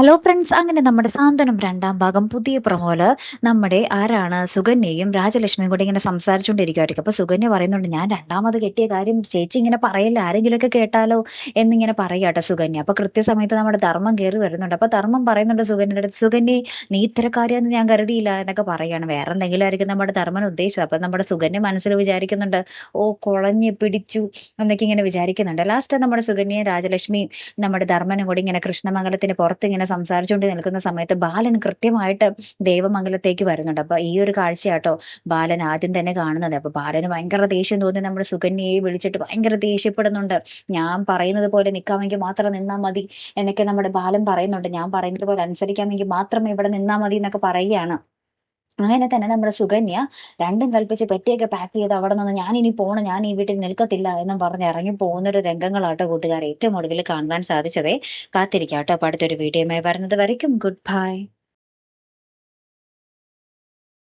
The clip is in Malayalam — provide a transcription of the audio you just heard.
ഹലോ ഫ്രണ്ട്സ്, അങ്ങനെ നമ്മുടെ സാന്ത്വനം രണ്ടാം ഭാഗം പുതിയ പ്രൊമോല് നമ്മുടെ ആരാണ് സുകന്യയും രാജലക്ഷ്മിയും കൂടി ഇങ്ങനെ സംസാരിച്ചുകൊണ്ടിരിക്കുവായിരിക്കും. അപ്പൊ സുകന്യ പറയുന്നുണ്ട്, ഞാൻ രണ്ടാമത് കെട്ടിയ കാര്യം ചേച്ചി ഇങ്ങനെ പറയില്ല, ആരെങ്കിലുമൊക്കെ കേട്ടാലോ എന്നിങ്ങനെ പറയാട്ടോ സുകന്യ. അപ്പൊ കൃത്യസമയത്ത് നമ്മുടെ ധർമ്മം കയറി വരുന്നുണ്ട്. അപ്പൊ ധർമ്മം പറയുന്നുണ്ട് സുകന്യയുടെ അടുത്ത്, സുകന്യ നീ ഇത്തരക്കാരിയാന്ന് ഞാൻ കരുതിയില്ല എന്നൊക്കെ പറയാണ്. വേറെ എന്തെങ്കിലും ആയിരിക്കും നമ്മുടെ ധർമ്മൻ ഉദ്ദേശിച്ചത്. അപ്പൊ നമ്മുടെ സുകന്യ മനസ്സിൽ വിചാരിക്കുന്നുണ്ട്, ഓ കുളഞ്ഞ് പിടിച്ചു എന്നൊക്കെ ഇങ്ങനെ വിചാരിക്കുന്നുണ്ട്. ലാസ്റ്റ് നമ്മുടെ സുകന്യയും രാജലക്ഷ്മിയും നമ്മുടെ ധർമ്മനും കൂടി ഇങ്ങനെ കൃഷ്ണമംഗലത്തിന് പുറത്ത് ഇങ്ങനെ സംസാരിച്ചുകൊണ്ട് നിൽക്കുന്ന സമയത്ത് ബാലൻ കൃത്യമായിട്ട് ദേവമംഗലത്തേക്ക് വരുന്നുണ്ട്. അപ്പൊ ഈ ഒരു കാഴ്ചയാട്ടോ ബാലൻ ആദ്യം തന്നെ കാണുന്നത്. അപ്പൊ ബാലന് ഭയങ്കര ദേഷ്യം തോന്നി നമ്മുടെ സുകന്യയെ വിളിച്ചിട്ട് ഭയങ്കര ദേഷ്യപ്പെടുന്നുണ്ട്. ഞാൻ പറയുന്നത് പോലെ നിൽക്കാമെങ്കിൽ മാത്രം നിന്നാൽ മതി എന്നൊക്കെ നമ്മുടെ ബാലൻ പറയുന്നുണ്ട്. ഞാൻ പറയുന്നത് പോലെ അനുസരിക്കാമെങ്കിൽ മാത്രമേ ഇവിടെ നിന്നാൽ മതി എന്നൊക്കെ പറയുകയാണ്. അങ്ങനെ തന്നെ നമ്മുടെ സുകന്യ രണ്ടും കൽപ്പിച്ച് പെട്ടിയൊക്കെ പാക്ക് ചെയ്ത് അവിടെ നിന്ന് ഞാൻ ഇനി പോണം, ഞാൻ ഈ വീട്ടിൽ നിൽക്കത്തില്ല എന്നും പറഞ്ഞ് ഇറങ്ങി പോകുന്നൊരു രംഗങ്ങളാട്ടോ കൂട്ടുകാരെ ഏറ്റവും ഒടുവിൽ കാണുവാൻ സാധിച്ചതേ. കാത്തിരിക്കാട്ടോ അപ്പൊ അടുത്തൊരു വീഡിയോയുമായി വരുന്നത് വരയ്ക്കും ഗുഡ് ബൈ.